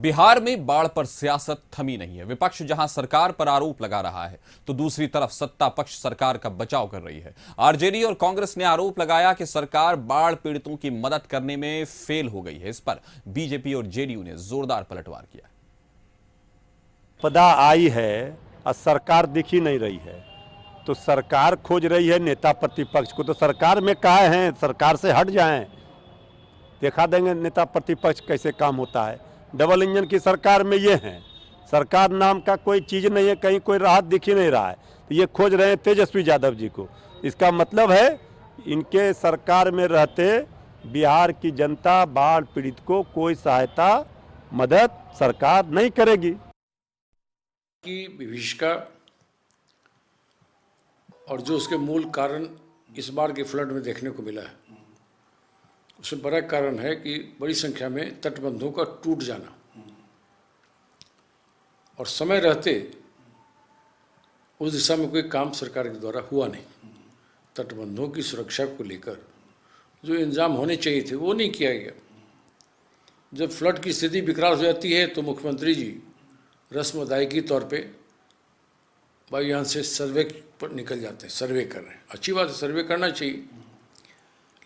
बिहार में बाढ़ पर सियासत थमी नहीं है। विपक्ष जहां सरकार पर आरोप लगा रहा है तो दूसरी तरफ सत्ता पक्ष सरकार का बचाव कर रही है। आरजेडी और कांग्रेस ने आरोप लगाया कि सरकार बाढ़ पीड़ितों की मदद करने में फेल हो गई है। इस पर बीजेपी और जेडीयू ने जोरदार पलटवार किया। आपदा आई है और सरकार दिख ही नहीं रही है, तो सरकार खोज रही है नेता प्रतिपक्ष को। तो सरकार में कहा है सरकार से हट जाएं, देखा देंगे नेता प्रतिपक्ष कैसे काम होता है। डबल इंजन की सरकार में ये है, सरकार नाम का कोई चीज़ नहीं है, कहीं कोई राहत दिख ही नहीं रहा है। तो ये खोज रहे हैं तेजस्वी यादव जी को। इसका मतलब है इनके सरकार में रहते बिहार की जनता बाढ़ पीड़ित को कोई सहायता मदद सरकार नहीं करेगी। की विभीषिका और जो उसके मूल कारण इस बार के फ्लड में देखने को मिला है, उसमें बड़ा कारण है कि बड़ी संख्या में तटबंधों का टूट जाना और समय रहते उस दिशा में कोई काम सरकार के द्वारा हुआ नहीं। तटबंधों की सुरक्षा को लेकर जो इंतजाम होने चाहिए थे वो नहीं किया गया। जब फ्लड की स्थिति बिकराल हो जाती है तो मुख्यमंत्री जी रस्म अदायगी तौर पे वायुयान से सर्वे पर निकल जाते हैं, सर्वे कर रहे हैं। अच्छी बात है, सर्वे करना चाहिए,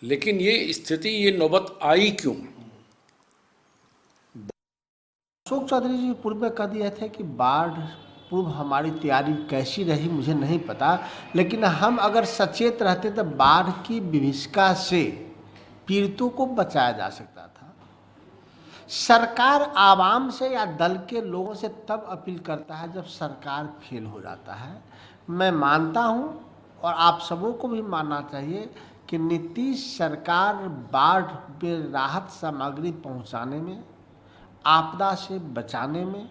लेकिन ये स्थिति, ये नौबत आई क्यों? अशोक चौधरी जी पूर्व में कह दिए थे कि बाढ़ पूर्व हमारी तैयारी कैसी रही मुझे नहीं पता, लेकिन हम अगर सचेत रहते तो बाढ़ की विभीषिका से पीड़ितों को बचाया जा सकता था। सरकार आवाम से या दल के लोगों से तब अपील करता है जब सरकार फेल हो जाता है। मैं मानता हूं और आप सबों को भी मानना चाहिए कि नीतीश सरकार बाढ़ में राहत सामग्री पहुंचाने में, आपदा से बचाने में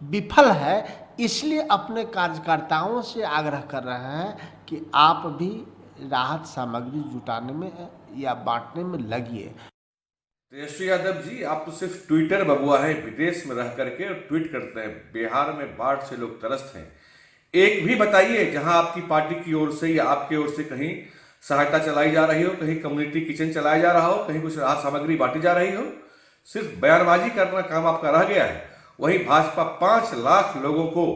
विफल है। इसलिए अपने कार्यकर्ताओं से आग्रह कर रहे हैं कि आप भी राहत सामग्री जुटाने में या बांटने में लगिए। तेजस्वी यादव जी, आप तो सिर्फ ट्विटर बबुआ हैं, विदेश में रह करके ट्वीट करते हैं। बिहार में बाढ़ से लोग त्रस्त हैं। एक भी बताइए जहां आपकी पार्टी की ओर से या आपकी ओर से कहीं सहायता चलाई जा रही हो, कहीं कम्युनिटी किचन चलाया जा रहा हो, कहीं कुछ राहत सामग्री बांटी जा रही हो। सिर्फ बयानबाजी करना काम आपका रह गया है। वहीं भाजपा 5 लाख लोगों को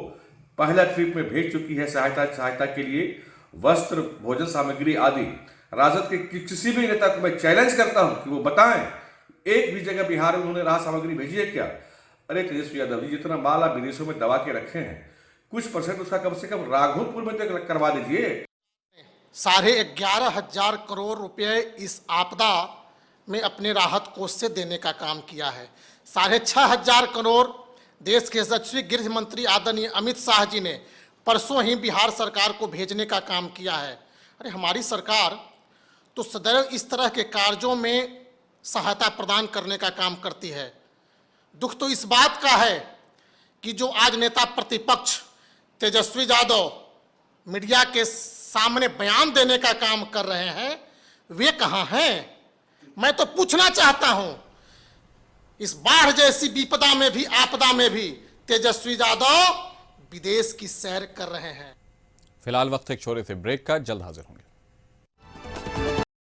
पहला ट्रिप में भेज चुकी है सहायता के लिए, वस्त्र, भोजन सामग्री आदि। राजद के किसी भी नेता को मैं चैलेंज करता हूं कि वो बताएं एक भी जगह बिहार में उन्होंने राहत सामग्री भेजी है क्या? अरे तेजस्वी यादव जी, जितना माल आप विदेशों में दबा के रखे हैं, कुछ परसेंट उसका कम से कम राघोपुर में तक करवा दीजिए। 11,500 करोड़ रुपए इस आपदा में अपने राहत कोष से देने का काम किया है। 6,500 करोड़ देश के यशस्वी गृह मंत्री आदरणीय अमित शाह जी ने परसों ही बिहार सरकार को भेजने का काम किया है। अरे हमारी सरकार तो सदैव इस तरह के कार्यों में सहायता प्रदान करने का काम करती है। दुख तो इस बात का है कि जो आज नेता प्रतिपक्ष तेजस्वी यादव मीडिया के सामने बयान देने का काम कर रहे हैं, वे कहाँ हैं? मैं तो पूछना चाहता हूं, इस बाढ़ जैसी विपदा में भी, आपदा में भी तेजस्वी यादव विदेश की सैर कर रहे हैं। फिलहाल वक्त एक छोटे से ब्रेक का, जल्द हाजिर होंगे।